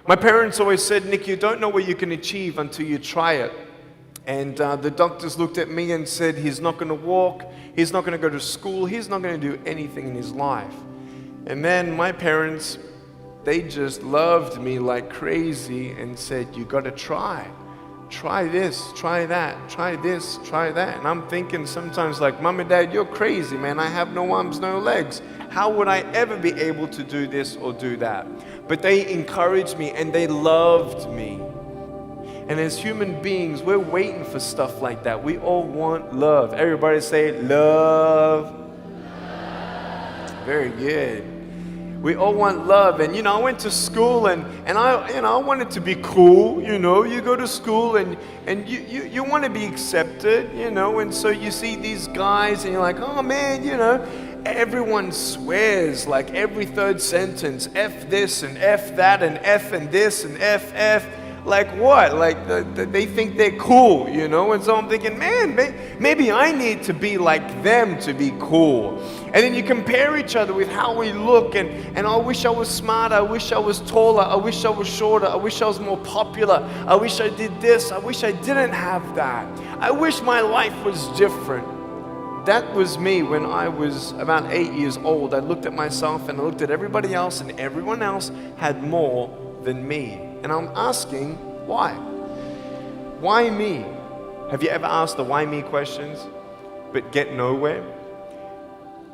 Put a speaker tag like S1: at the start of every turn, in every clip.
S1: My parents always said, Nick, you don't know what you can achieve until you try it. And the doctors looked at me and said, he's not going to walk, he's not going to go to school, he's not going to do anything in his life. And then my parents, they just loved me like crazy and said, you got to try. Try this, try that, try this, try that. And I'm thinking sometimes like, Mom and Dad, you're crazy, man. I have no arms, no legs. How would I ever be able to do this or do that? But they encouraged me and they loved me. And as human beings, we're waiting for stuff like that. We all want love. Everybody say love. Very good. We all want love. And I went to school and I wanted to be cool. You go to school and you want to be accepted, and so you see these guys and you're like, oh man, everyone swears like every third sentence, F this and F that and F and this and F. Like what? Like they think they're cool, And so I'm thinking, man, maybe I need to be like them to be cool. And then you compare each other with how we look, and I wish I was smarter, I wish I was taller, I wish I was shorter, I wish I was more popular, I wish I did this, I wish I didn't have that. I wish my life was different. That was me when I was about 8 years old. I looked at myself and I looked at everybody else, and everyone else had more than me. And I'm asking, why? Why me? Have you ever asked the why me questions, but get nowhere?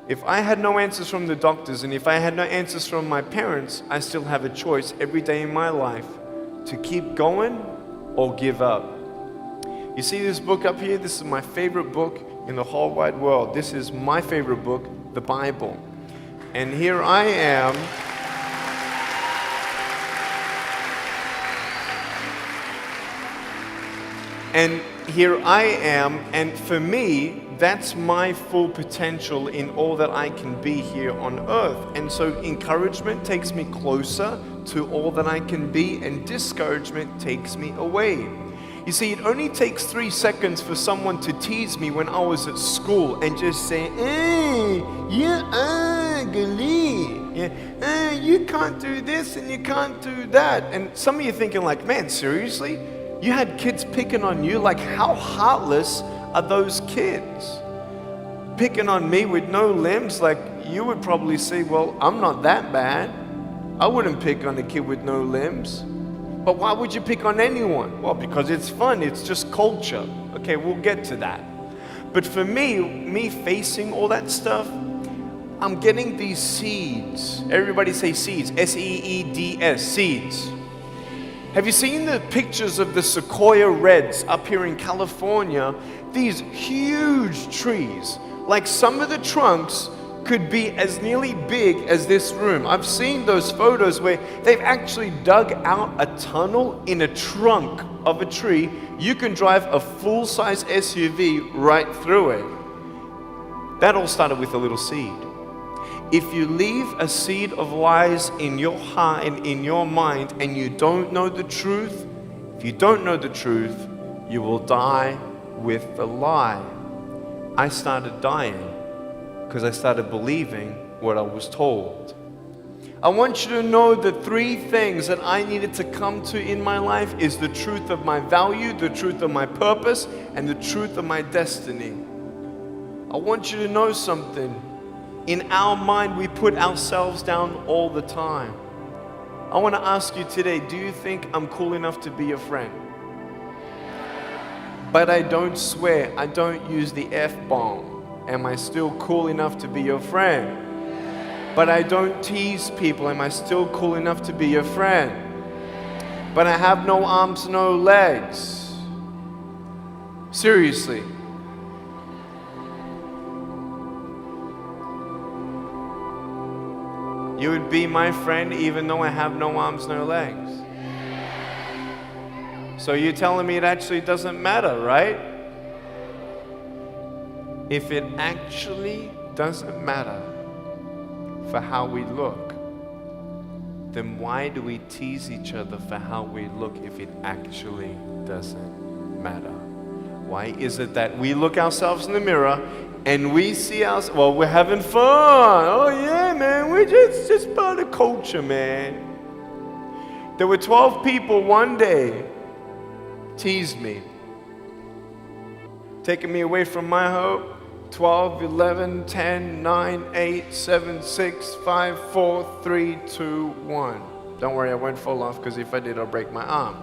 S1: If I had no answers from the doctors, and if I had no answers from my parents, I still have a choice every day in my life to keep going or give up. You see this book up here? This is my favorite book in the whole wide world. This is my favorite book, the Bible. And here I am. And here I am, and for me, that's my full potential in all that I can be here on earth. And so encouragement takes me closer to all that I can be, and discouragement takes me away. You see, it only takes 3 seconds for someone to tease me when I was at school and just say, you're ugly. You can't do this and you can't do that. And some of you thinking like, man, seriously? You had kids picking on you? Like, how heartless are those kids? Picking on me with no limbs? Like, you would probably say, well, I'm not that bad. I wouldn't pick on a kid with no limbs. But why would you pick on anyone? Well, because it's fun. It's just culture. Okay, we'll get to that. But for me facing all that stuff, I'm getting these seeds. Everybody say seeds. S-E-E-D-S, seeds. Have you seen the pictures of the sequoia reds up here in California? These huge trees, like some of the trunks could be as nearly big as this room. I've seen those photos where they've actually dug out a tunnel in a trunk of a tree. You can drive a full-size SUV right through it. That all started with a little seed. If you leave a seed of lies in your heart and in your mind, and you don't know the truth, if you don't know the truth, you will die with the lie. I started dying because I started believing what I was told. I want you to know the 3 things that I needed to come to in my life is the truth of my value, the truth of my purpose, and the truth of my destiny. I want you to know something. In our mind, we put ourselves down all the time. I want to ask you today, do you think I'm cool enough to be your friend? But I don't swear, I don't use the F-bomb. Am I still cool enough to be your friend? But I don't tease people. Am I still cool enough to be your friend? But I have no arms, no legs. Seriously. You would be my friend even though I have no arms, no legs. So you're telling me it actually doesn't matter, right? If it actually doesn't matter for how we look, then why do we tease each other for how we look if it actually doesn't matter? Why is it that we look ourselves in the mirror and we see us, well, we're having fun. Oh yeah, man, we're just part of culture, man. There were 12 people one day teased me, taking me away from my hope. 12, 11, 10, 9, 8, 7, 6, 5, 4, 3, 2, 1. Don't worry, I won't fall off, because if I did, I'll break my arm.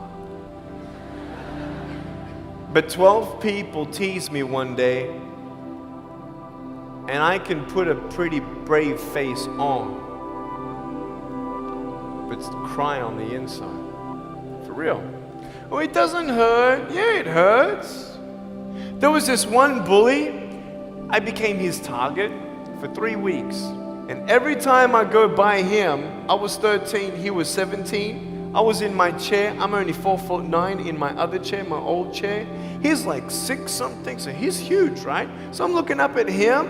S1: But 12 people teased me one day, and I can put a pretty brave face on, but cry on the inside. For real. Oh, it doesn't hurt. Yeah, it hurts. There was this one bully. I became his target for 3 weeks. And every time I go by him, I was 13, he was 17. I was in my chair. I'm only 4'9" in my other chair, my old chair. He's like 6 something, so he's huge, right? So I'm looking up at him,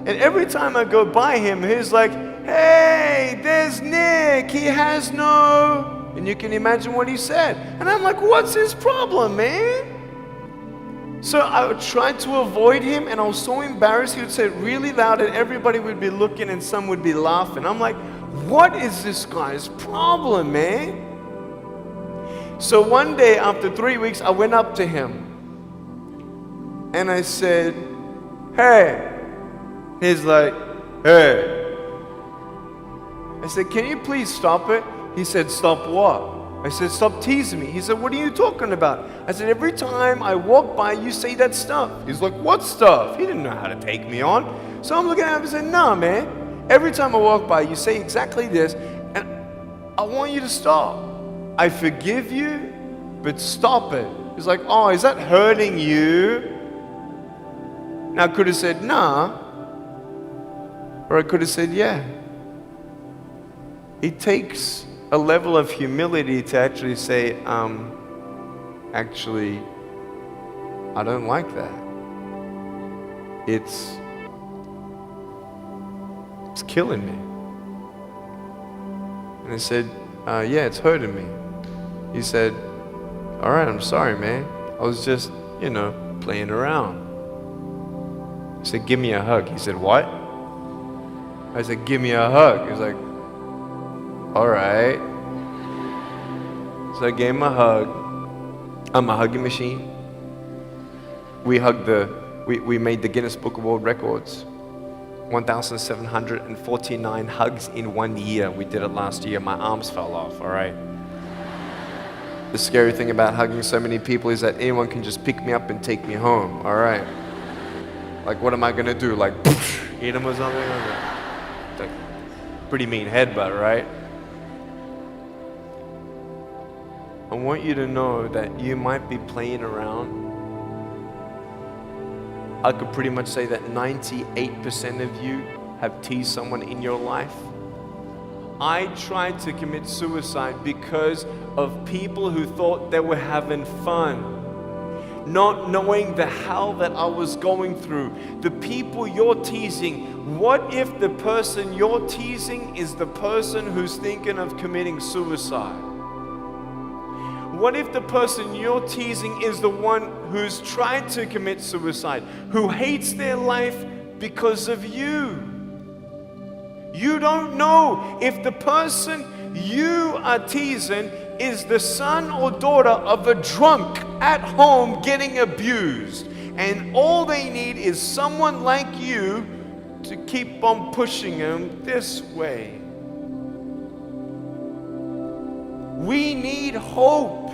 S1: and every time I go by him, he's like, hey, there's Nick, he has no... And you can imagine what he said. And I'm like, what's his problem, man? So I tried to avoid him, and I was so embarrassed. He would say it really loud, and everybody would be looking, and some would be laughing. I'm like, what is this guy's problem, man? So one day, after 3 weeks, I went up to him, and I said, hey. He's like, hey. I said, can you please stop it? He said, stop what? I said, stop teasing me. He said, what are you talking about? I said, every time I walk by, you say that stuff. He's like, what stuff? He didn't know how to take me on. So I'm looking at him and said, nah, man. Every time I walk by, you say exactly this, and I want you to stop. I forgive you, but stop it. He's like, oh, is that hurting you? Now, I could have said, nah. Or I could have said, yeah. It takes a level of humility to actually say, actually, I don't like that. It's killing me. And I said, yeah, it's hurting me. He said, all right, I'm sorry, man. I was just, playing around. I said, give me a hug. He said, what? I said, give me a hug. He was like, all right. So I gave him a hug. I'm a hugging machine. We made the Guinness Book of World Records. 1,749 hugs in 1 year. We did it last year. My arms fell off, all right? The scary thing about hugging so many people is that anyone can just pick me up and take me home, all right? Like, what am I gonna do? Like, eat them or something? Like, pretty mean headbutt, right? I want you to know that you might be playing around. I could pretty much say that 98% of you have teased someone in your life. I tried to commit suicide because of people who thought they were having fun, not knowing the hell that I was going through. The people you're teasing, what if the person you're teasing is the person who's thinking of committing suicide? What if the person you're teasing is the one who's tried to commit suicide, who hates their life because of you? You don't know if the person you are teasing is the son or daughter of a drunk at home getting abused, and all they need is someone like you to keep on pushing them this way. We need hope.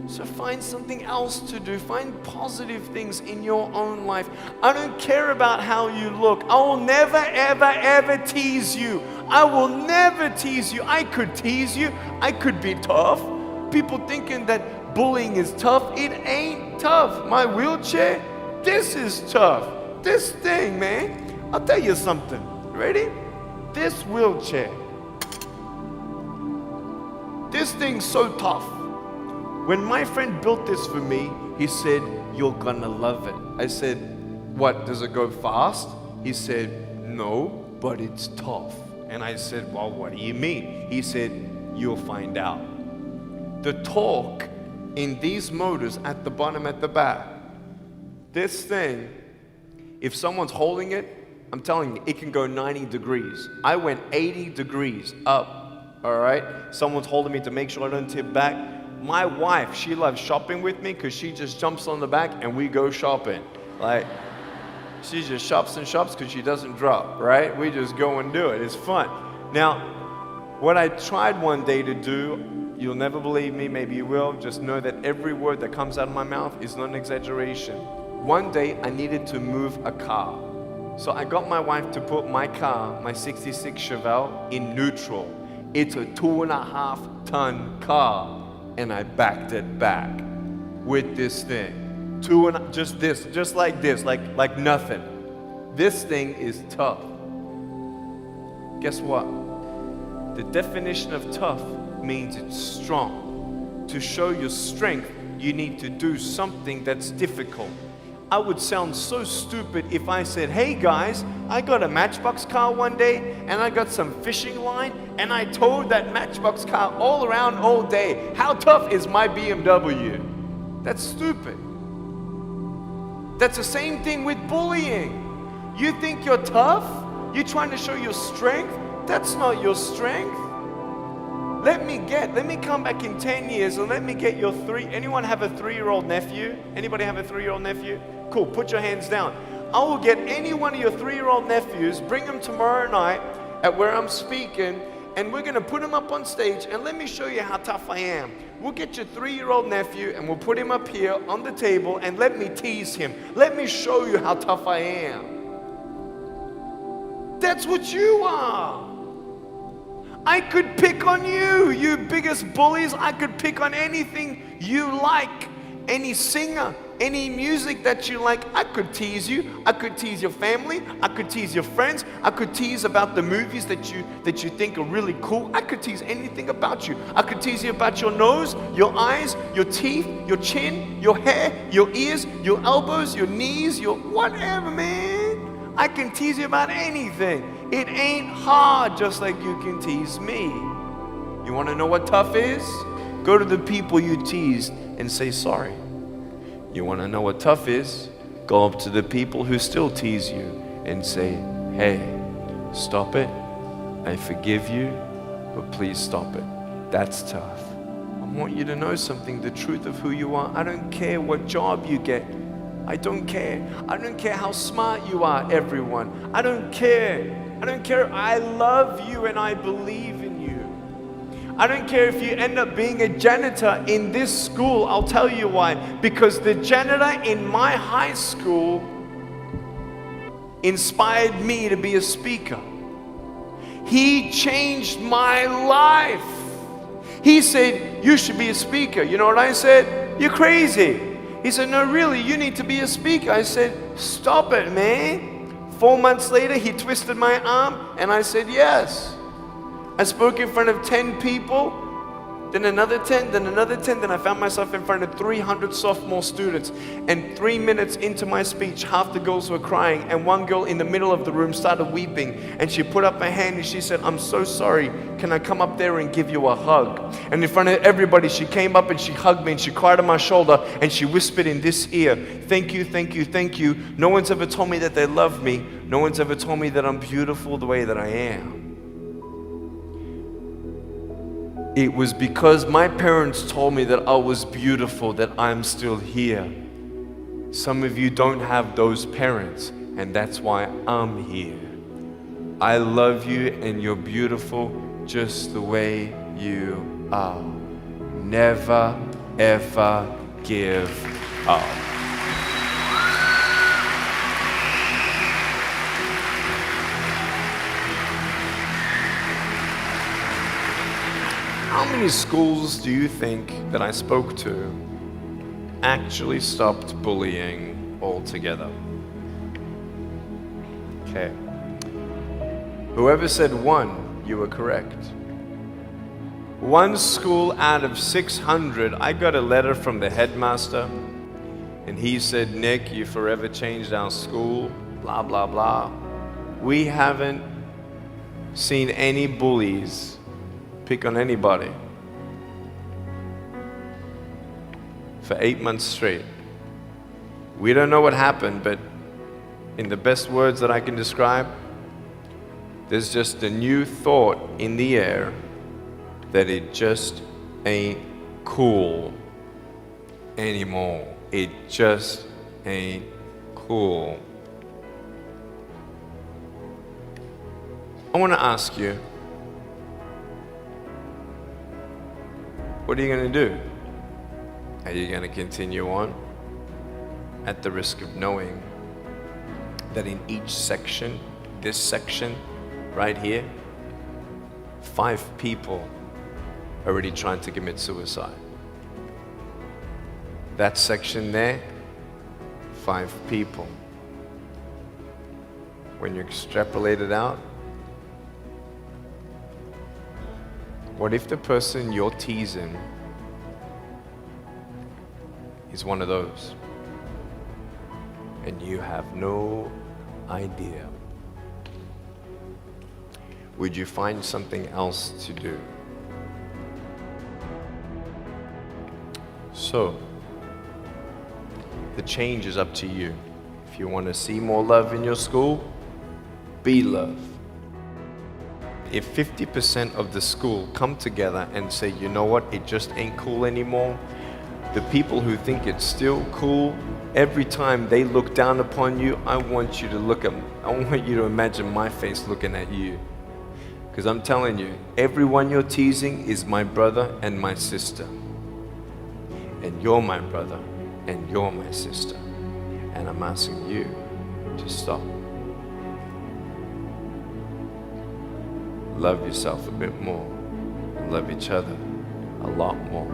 S1: So find something else to do. Find positive things in your own life. I don't care about how you look. I will never, ever, ever tease you. I will never tease you. I could tease you. I could be tough. People thinking that bullying is tough. It ain't tough. My wheelchair, this is tough. This thing, man. I'll tell you something. Ready? This wheelchair. This thing's so tough. When my friend built this for me, he said, you're gonna love it. I said, what, does it go fast? He said, no, but it's tough. And I said, well, what do you mean? He said, you'll find out. The torque in these motors at the bottom, at the back, this thing, if someone's holding it, I'm telling you, it can go 90 degrees. I went 80 degrees up all right? Someone's holding me to make sure I don't tip back. My wife, she loves shopping with me because she just jumps on the back and we go shopping. Like, she just shops and shops because she doesn't drop, right? We just go and do it. It's fun. Now, what I tried one day to do, you'll never believe me, maybe you will, just know that every word that comes out of my mouth is not an exaggeration. One day, I needed to move a car. So I got my wife to put my car, my 66 Chevelle, in neutral. It's a 2.5 ton car. And I backed it back with this thing. Just like this, like nothing. This thing is tough. Guess what? The definition of tough means it's strong. To show your strength, you need to do something that's difficult. I would sound so stupid if I said, hey guys, I got a Matchbox car one day and I got some fishing line and I towed that Matchbox car all around all day. How tough is my BMW? That's stupid. That's the same thing with bullying. You think you're tough? You're trying to show your strength? That's not your strength. Let me come back in 10 years and let me get your anyone have a 3-year-old nephew? Anybody have a 3-year-old nephew? Cool, put your hands down. I will get any one of your 3-year-old nephews, bring them tomorrow night at where I'm speaking, and we're gonna put him up on stage and let me show you how tough I am. We'll get your 3-year-old nephew and we'll put him up here on the table and let me tease him. Let me show you how tough I am. That's what you are. I could pick on you, you biggest bullies. I could pick on anything you like, any singer, any music that you like. I could tease you. I could tease your family. I could tease your friends. I could tease about the movies that you think are really cool. I could tease anything about you. I could tease you about your nose, your eyes, your teeth, your chin, your hair, your ears, your elbows, your knees, your whatever, man. I can tease you about anything. It ain't hard, just like you can tease me. You want to know what tough is? Go to the people you teased and say sorry. You want to know what tough is? Go up to the people who still tease you and say, hey, stop it. I forgive you, but please stop it. That's tough. I want you to know something, the truth of who you are. I don't care what job you get. I don't care. I don't care how smart you are, everyone. I don't care. I don't care. I love you and I believe in you. I don't care if you end up being a janitor in this school. I'll tell you why. Because the janitor in my high school inspired me to be a speaker. He changed my life. He said, you should be a speaker. You know what I said? You're crazy. He said, no, really, you need to be a speaker. I said, stop it, man. 4 months later, he twisted my arm, and I said, yes. I spoke in front of 10 people, then another 10, then another 10, then I found myself in front of 300 sophomore students. And 3 minutes into my speech, half the girls were crying, and one girl in the middle of the room started weeping, and she put up her hand and she said, I'm so sorry, can I come up there and give you a hug? And in front of everybody, she came up and she hugged me and she cried on my shoulder and she whispered in this ear, thank you, thank you, thank you. No one's ever told me that they love me. No one's ever told me that I'm beautiful the way that I am. It was because my parents told me that I was beautiful that I'm still here. Some of you don't have those parents, and that's why I'm here. I love you and you're beautiful just the way you are. Never, ever give up. How many schools do you think that I spoke to actually stopped bullying altogether? Okay. Whoever said 1, you were correct. 1 school out of 600, I got a letter from the headmaster, and he said, Nick, you forever changed our school, blah, blah, blah. We haven't seen any bullies pick on anybody for 8 months straight. We don't know what happened, but in the best words that I can describe, there's just a new thought in the air that it just ain't cool anymore. It just ain't cool. I want to ask you, what are you going to do? Are you going to continue on at the risk of knowing that in each section, this section right here, 5 people are already trying to commit suicide? That section there, 5 people. When you extrapolate it out, what if the person you're teasing is one of those and you have no idea? Would you find something else to do? So, the change is up to you. If you want to see more love in your school, be love. If 50% of the school come together and say, you know what, it just ain't cool anymore, the people who think it's still cool, every time they look down upon you, I want you to imagine my face looking at you. Because I'm telling you, everyone you're teasing is my brother and my sister. And you're my brother and you're my sister. And I'm asking you to stop. Love yourself a bit more. Love each other a lot more.